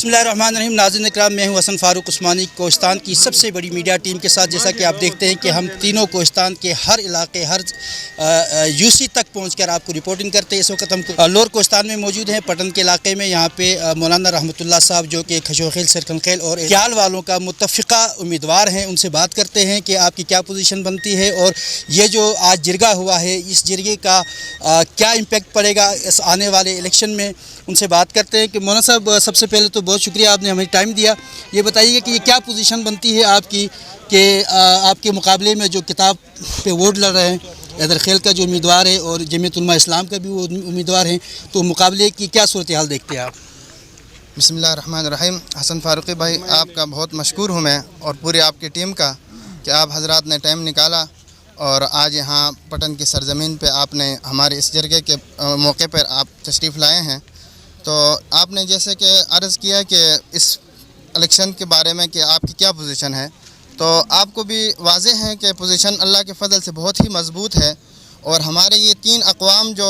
बिस्मिल्लाहिर्रहमानिर्रहीम। नाज़रीन इकराम, मैं हूं हसन फारूक उस्मानी। कोहिस्तान की सबसे बड़ी मीडिया टीम के साथ जैसा कि आप देखते हैं कि हम तीनों कोहिस्तान के हर इलाके, हर यूसी तक पहुंचकर आपको रिपोर्टिंग करते हैं। इस वक्त हम लोअर कोहिस्तान में मौजूद हैं, पटन के इलाके में। यहाँ पे मौलाना रहमतुल्लाह साहब जो कि खशोखेल, सरकनखेल और क्याल वालों का मुत्तफ़िका उम्मीदवार हैं, उनसे बात करते हैं कि आपकी क्या पोजीशन बनती है और ये जो आज जिरगा हुआ है, इस जिरगे का क्या इम्पेक्ट पड़ेगा इस आने वाले इलेक्शन में। उनसे बात करते हैं कि मौलाना साहब, सबसे पहले तो बहुत शुक्रिया, आपने हमें टाइम दिया। ये बताइए कि ये क्या पोजीशन बनती है आपकी कि आपके मुकाबले में जो किताब पे वोट लड़ रहे हैं, हैदर खेल का जो उम्मीदवार है और जमीयत उलमा इस्लाम का भी वो उम्मीदवार हैं, तो मुकाबले की क्या सूरत हाल देखते हैं आप? बिस्मिल्लाहिर्रहमानिर्रहीम। हसन फारूकी भाई, आपका बहुत मशकूर हूँ मैं और पूरी आपकी टीम का कि आप हजरात ने टाइम निकाला और आज यहाँ पटन की सरजमीन पे आपने हमारे इस जरगे के मौके पर आप तशरीफ़ लाए हैं। तो आपने जैसे कि अर्ज़ किया कि इस इलेक्शन के बारे में कि आपकी क्या पोजीशन है, तो आपको भी वाज़े है कि पोजीशन अल्लाह के फ़ज़ल से बहुत ही मज़बूत है। और हमारे ये तीन अक़वाम जो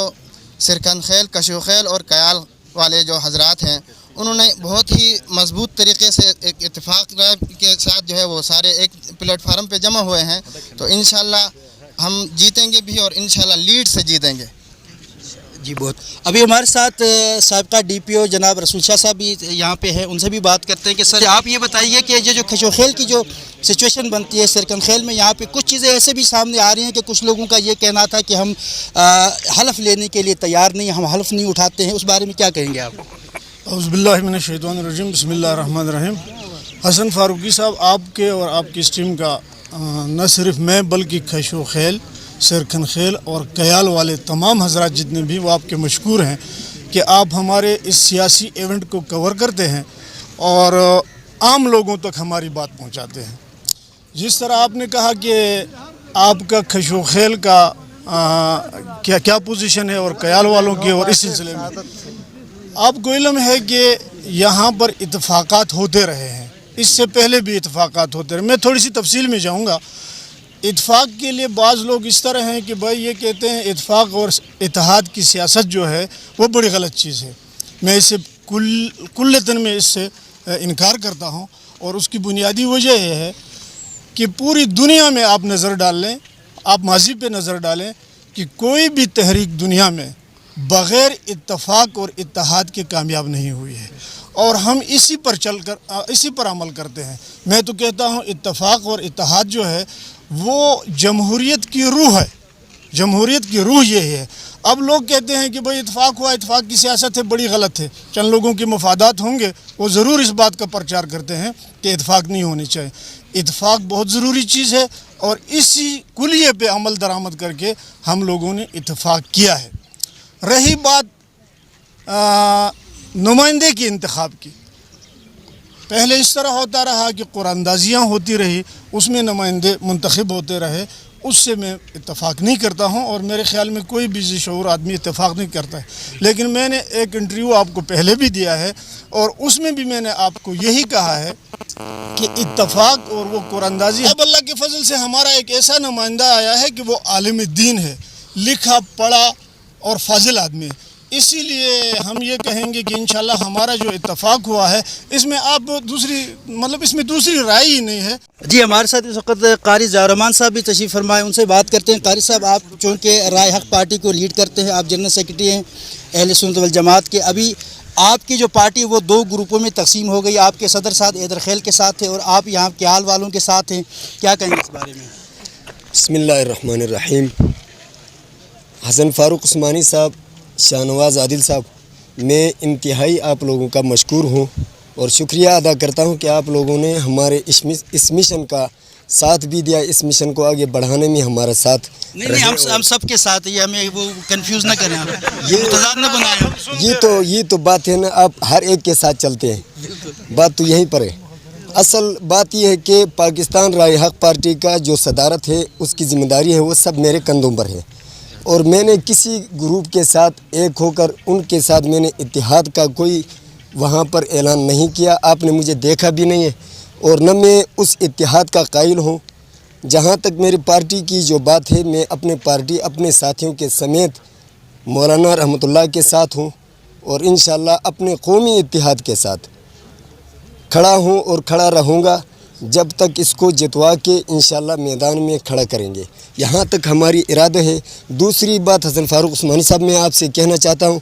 सरकनखेल, कशोखेल और क्याल वाले जो हजरात हैं, उन्होंने बहुत ही मज़बूत तरीक़े से एक इत्तेफाक के साथ जो है वो सारे एक प्लेटफार्म पे जमा हुए हैं। तो इंशाअल्लाह हम जीतेंगे भी और इंशाअल्लाह लीड से जीतेंगे। जी बहुत। अभी हमारे साथ साबिक़ा DPO जनाब रसूल शाह साहब भी यहाँ पे हैं, उनसे भी बात करते हैं कि सर आप ये बताइए कि ये जो खशोखेल की जो सिचुएशन बनती है सरकनखेल में, यहाँ पे कुछ चीज़ें ऐसे भी सामने आ रही हैं कि कुछ लोगों का ये कहना था कि हम हलफ लेने के लिए तैयार नहीं, हम हलफ नहीं उठाते हैं। उस बारे में क्या कहेंगे आप? औज़ुबिल्लाहि मिनश्शैतानिर्रजीम, बिस्मिल्लाहिर्रहमानिर्रहीम। हसन फारूकी साहब, आपके और आपकी इस टीम का न सिर्फ मैं बल्कि खशोखेल, सरकनखेल और क्याल वाले तमाम हजरात जितने भी, वो आपके मशकूर हैं कि आप हमारे इस सियासी इवेंट को कवर करते हैं और आम लोगों तक हमारी बात पहुंचाते हैं। जिस तरह आपने कहा कि आपका खशोखेल का क्या क्या पोजीशन है और क्याल वालों की, और इस सिलसिले में आपको इल्म है कि यहाँ पर इत्तफाक़ात होते रहे हैं, इससे पहले भी इत्तफाक़ात होते रहे। मैं थोड़ी सी तफसील में जाऊँगा। इत्तफाक़ के लिए बाज़ लोग इस तरह हैं कि भाई ये कहते हैं इत्तफाक़ और इत्तेहाद की सियासत जो है वो बड़ी गलत चीज़ है। मैं इसे कुल्लतन में इससे इनकार करता हूँ और उसकी बुनियादी वजह यह है कि पूरी दुनिया में आप नज़र डाल लें, आप माज़ी पे नज़र डालें कि कोई भी तहरीक दुनिया में बग़ैर इत्तफाक़ और इत्तेहाद के कामयाब नहीं हुई है और हम इसी पर इसी पर अमल करते हैं। मैं तो कहता हूँ इत्तफाक़ और इत्तेहाद जो है वो जमहूरियत की रूह है, जमहूरियत की रूह ये है। अब लोग कहते हैं कि भाई इत्तफाक़ हुआ, इत्तफाक़ की सियासत है, बड़ी गलत है। चंद लोगों के मफादात होंगे, वो ज़रूर इस बात का प्रचार करते हैं कि इत्तफाक़ नहीं होनी चाहिए। इत्तफाक़ बहुत ज़रूरी चीज़ है और इसी कुलिये पे अमल दरामद करके हम लोगों ने इत्तफाक़ किया है। रही बात नुमाइंदे की इंतखाब की, पहले इस तरह होता रहा कि कुरानदाजियाँ होती रही, उसमें नुमाइंदे मुंतखब होते रहे, उससे मैं इत्तफाक़ नहीं करता हूँ और मेरे ख़्याल में कोई भी शऊर आदमी इत्तफाक़ नहीं करता है। लेकिन मैंने एक इंटरव्यू आपको पहले भी दिया है और उसमें भी मैंने आपको यही कहा है कि इत्तफाक़ और वो कुरानदाजी, अब अल्लाह के फजल से हमारा एक ऐसा नुमाइंदा आया है कि वो आलिम दीन है, लिखा पढ़ा और फाजिल आदमी है। इसीलिए हम ये कहेंगे कि इंशाल्लाह हमारा जो इत्तफाक़ हुआ है इसमें आप इसमें दूसरी राय ही नहीं है। जी, हमारे साथ इस वक्त कारी ज़ारमान साहब भी तशरीफ़ फरमाए, उनसे बात करते हैं। कारी साहब, आप चूँकि राय हक़ पार्टी को लीड करते हैं, आप जनरल सेक्रेटरी हैं अहले सुन्नत वल जमात के। अभी आपकी जो पार्टी वो दो ग्रुपों में तकसीम हो गई, आपके सदर साहब हैदर खेल के साथ थे और आप यहाँ क्याल वालों के साथ हैं, क्या कहेंगे इस बारे में? बिस्मिल्लाहिर्रहमानिर्रहीम। हसन फारूक उस्मानी साहब, शाहनवाज़ आदिल साहब, मैं इंतहाई आप लोगों का मशकूर हूँ और शुक्रिया अदा करता हूँ कि आप लोगों ने हमारे इस मिशन का साथ भी दिया, इस मिशन को आगे बढ़ाने में हमारा साथ नहीं, हम सब के साथ, ये हमें वो कंफ्यूज ना करें, ये तो बात है ना, आप हर एक के साथ चलते हैं, बात तो यहीं पर है। असल बात यह है कि पाकिस्तान राय हक़ पार्टी का जो सदारत है, उसकी ज़िम्मेदारी है, वो सब मेरे कंधों पर है और मैंने किसी ग्रुप के साथ एक होकर उनके साथ मैंने इत्तेहाद का कोई वहाँ पर ऐलान नहीं किया। आपने मुझे देखा भी नहीं है और न मैं उस इत्तेहाद का कायल हूँ। जहाँ तक मेरी पार्टी की जो बात है, मैं अपने पार्टी अपने साथियों के समेत मौलाना रहमतुल्लाह के साथ हूँ और इंशाअल्लाह अपने कौमी इत्तेहाद के साथ खड़ा हूँ और खड़ा रहूँगा जब तक इसको जितवा के इंशाल्लाह मैदान में खड़ा करेंगे। यहाँ तक हमारी इरादा है। दूसरी बात हसन फारूक उस्मानी साहब, मैं आपसे कहना चाहता हूँ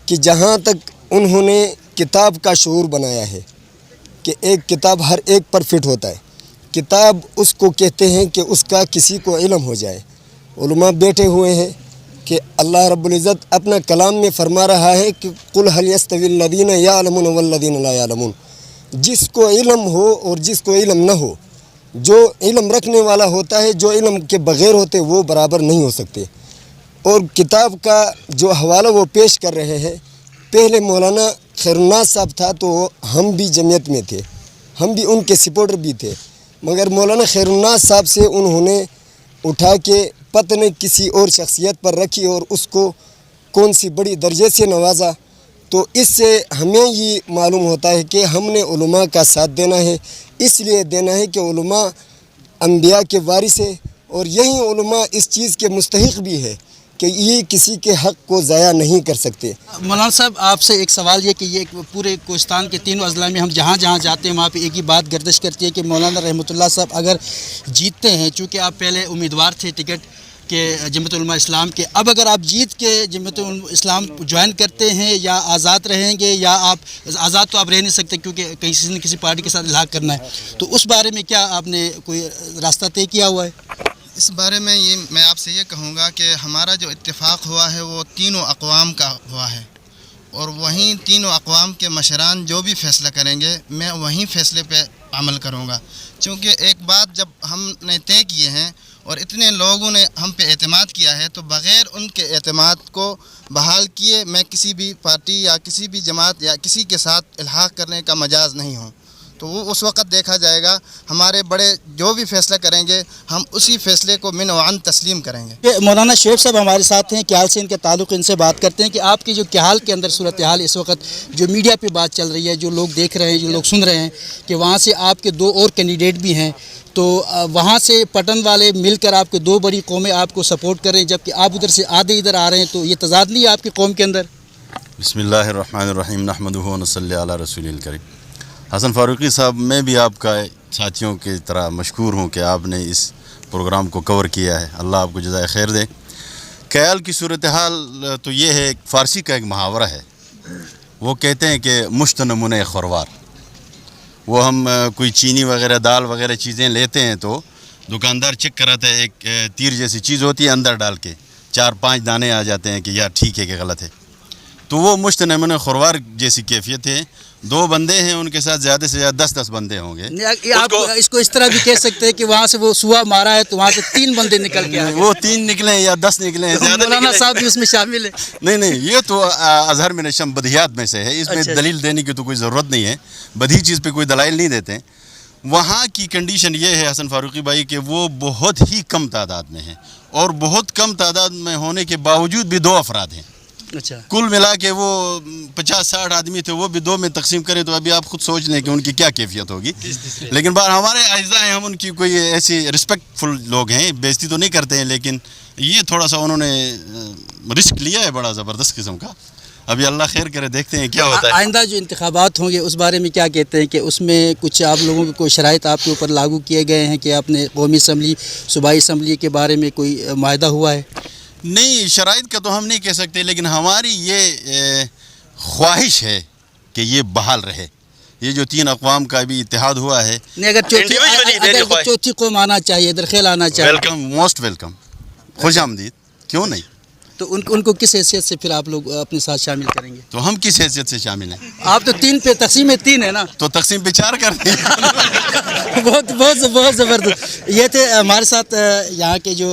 कि जहाँ तक उन्होंने किताब का शऊर बनाया है कि एक किताब हर एक पर फिट होता है। किताब उसको कहते हैं कि उसका किसी को इल्म हो जाए। उलमा बैठे हुए हैं कि अल्लाह रब्बुल इज़्ज़त अपना कलाम में फरमा रहा है कि कुल हल यस्तविल लदीन यालमून वल लदीन ला यालमून। जिसको इल्म हो और जिसको इल्म न हो, जो इल्म रखने वाला होता है, जो इल्म के बग़ैर होते वो बराबर नहीं हो सकते। और किताब का जो हवाला वो पेश कर रहे हैं, पहले मौलाना खैरुन्नास साहब था तो हम भी जमीयत में थे, हम भी उनके सपोर्टर भी थे, मगर मौलाना खैरुन्नास साहब से उन्होंने उठा के पत्नी किसी और शख्सियत पर रखी और उसको कौन सी बड़ी दर्जे से नवाजा। तो इससे हमें ये मालूम होता है कि हमने उलमा का साथ देना है, इसलिए देना है कि उलमा अंबिया के वारिस है और यही उलमा इस चीज़ के मुस्तहिक भी है कि ये किसी के हक़ को ज़ाया नहीं कर सकते। मौलाना साहब, आपसे एक सवाल ये कि ये पूरे कोहिस्तान के तीनों अज़ला में हम जहाँ जहाँ जाते हैं वहाँ पे एक ही बात गर्दिश करती है कि मौलाना रहमतुल्लाह साहब अगर जीतते हैं, चूँकि आप पहले उम्मीदवार थे टिकट के जमीयत उलमा इस्लाम के, अब अगर आप जीत के जमीयत उलमा इस्लाम ज्वाइन करते हैं या आज़ाद रहेंगे, या आप आज़ाद तो आप रह नहीं सकते क्योंकि किसी न किसी पार्टी के साथ इल्हाक़ करना है, तो उस बारे में क्या आपने कोई रास्ता तय किया हुआ है? इस बारे में मैं आपसे ये कहूँगा कि हमारा जो इत्तेफाक हुआ है वो तीनों अक़वाम का हुआ है और वहीं तीनों अक़वाम के मशरान जो भी फ़ैसला करेंगे मैं वहीं फ़ैसले पे अमल करूँगा। क्योंकि एक बात जब हमने तय किए हैं और इतने लोगों ने हम पे एतमाद किया है, तो बग़ैर उनके एतमाद को बहाल किए मैं किसी भी पार्टी या किसी भी जमात या किसी के साथ इल्हाक़ करने का मजाज नहीं हूँ। तो वो उस वक़्त देखा जाएगा, हमारे बड़े जो भी फ़ैसला करेंगे हम उसी फ़ैसले को मिन वान तस्लीम करेंगे। मौलाना शोएब साहब हमारे साथ हैं, क्याल से इनके ताल्लुक़, इनसे बात करते हैं कि आपकी जो क्याल के अंदर सूरत हाल इस वक्त जो मीडिया पे बात चल रही है, जो लोग देख रहे हैं, जो लोग सुन रहे हैं कि वहाँ से आपके दो और कैंडिडेट भी हैं, तो वहाँ से पटन वाले मिलकर आपके दो बड़ी कौमें आपको सपोर्ट कर रहे हैं, जबकि आप उधर से आधे इधर आ रहे हैं, तो ये तज़ाद नहीं है आपकी कौम के अंदर? बिस्मिल्लाहिर्रहमानिर्रहीम नहमदुहु व नसल्ली अला रसूलिल करीम। हसन फारूकी साहब, मैं भी आपका साथियों की तरह मशकूर हूँ कि आपने इस प्रोग्राम को कवर किया है, अल्लाह आपको जज़ाए खैर दे। क़याल की सूरत हाल तो ये है, फ़ारसी का एक मुहावरा है, वो कहते हैं कि मुश्त नमूने खुरवार। वो हम कोई चीनी वगैरह दाल वगैरह चीज़ें लेते हैं तो दुकानदार चेक कराता है, एक तीर जैसी चीज़ होती है, अंदर डाल के 4-5 दाने आ जाते हैं कि यार ठीक है कि गलत है। तो वो मुश्त नमूने खुरवार जैसी कैफियत है। दो बंदे हैं, उनके साथ ज़्यादा से ज़्यादा 10-10 बंदे होंगे। आप इसको इस तरह भी कह सकते हैं कि वहाँ से वो सुआ मारा है तो वहाँ से 3 बंदे निकल के आए, वो 3 निकले या 10 निकले, मौलाना साहब भी उसमें शामिल है। नहीं, ये तो अज़हर में नशम बदियात में से है, इसमें अच्छा। दलील देने की तो कोई ज़रूरत नहीं है, बदी चीज़ पे कोई दलाइल नहीं देते। वहाँ की कंडीशन ये है हसन फारूकी भाई कि वो बहुत ही कम तादाद में है और बहुत कम तादाद में होने के बावजूद भी 2 अफराद हैं। अच्छा, कुल मिला के वो 50-60 आदमी थे, वो भी 2 में तकसीम करें तो अभी आप खुद सोच लें कि उनकी क्या कैफियत होगी। लेकिन बार हमारे अज़ा हैं, हम उनकी कोई ऐसी रिस्पेक्टफुल लोग हैं, बेइज्जती तो नहीं करते हैं, लेकिन ये थोड़ा सा उन्होंने रिस्क लिया है बड़ा ज़बरदस्त किस्म का। अभी अल्लाह खैर करे, देखते हैं क्या होता है। आइंदा जो इंतखाबात होंगे उस बारे में क्या कहते हैं कि उसमें कुछ आप लोगों के कोई शराइत आपके ऊपर लागू किए गए हैं कि आपने कौमी असम्बली, सूबाई असम्बली के बारे में कोई मायदा हुआ है? नहीं, शराइत का तो हम नहीं कह सकते, लेकिन हमारी ये ख्वाहिश है कि ये बहाल रहे। ये जो 3 अक़वाम का भी इत्तेहाद हुआ है, नहीं, अगर चौथी कौम आना चाहिए, दरखेल आना चाहिए, वेलकम, मोस्ट वेलकम, खुश आमदीद, क्यों नहीं। तो उनको किस हैसियत से फिर आप लोग अपने साथ शामिल करेंगे? तो हम किस हैसियत से शामिल हैं? आप तो 3 पे तकसीम 3 है ना, तो तकसीम पे 4 कर दें। बहुत ज़बरदस्त। ये थे हमारे साथ यहाँ के जो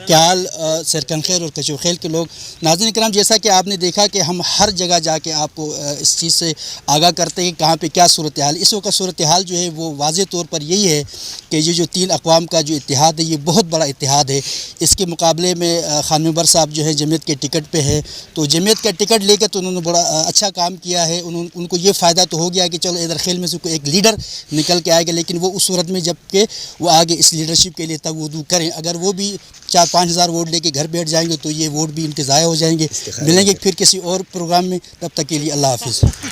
क्याल, सरकनखेल और कचूखेल के लोग। नाज़रीन किराम, जैसा कि आपने देखा कि हम हर जगह जाके आपको इस चीज़ से आगाह करते हैं कि कहाँ पे क्या सूरत हाल। इस वक्त सूरत हाल जो है वो वाज़े तौर पर यही है कि ये जो 3 अक़वाम का जो इत्तेहाद है ये बहुत बड़ा इत्तेहाद है। इसके मुकाबले में खान मेंबर साहब जो है जमीयत के टिकट पे है, तो जमीयत का टिकट लेकर तो उन्होंने बड़ा अच्छा काम किया है। उनको ये फ़ायदा तो हो गया कि चलो इधर खेल में से कोई एक लीडर निकल के आएगा, लेकिन वो उस सूरत में जबकि वो आगे इस लीडरशिप के लिए तवज्जो करें। अगर वो भी 4-5 हज़ार वोट लेके घर बैठ जाएंगे तो ये वोट भी इनके ज़ाया हो जाएंगे। मिलेंगे फिर किसी और प्रोग्राम में, तब तक के लिए अल्लाह हाफ़िज़।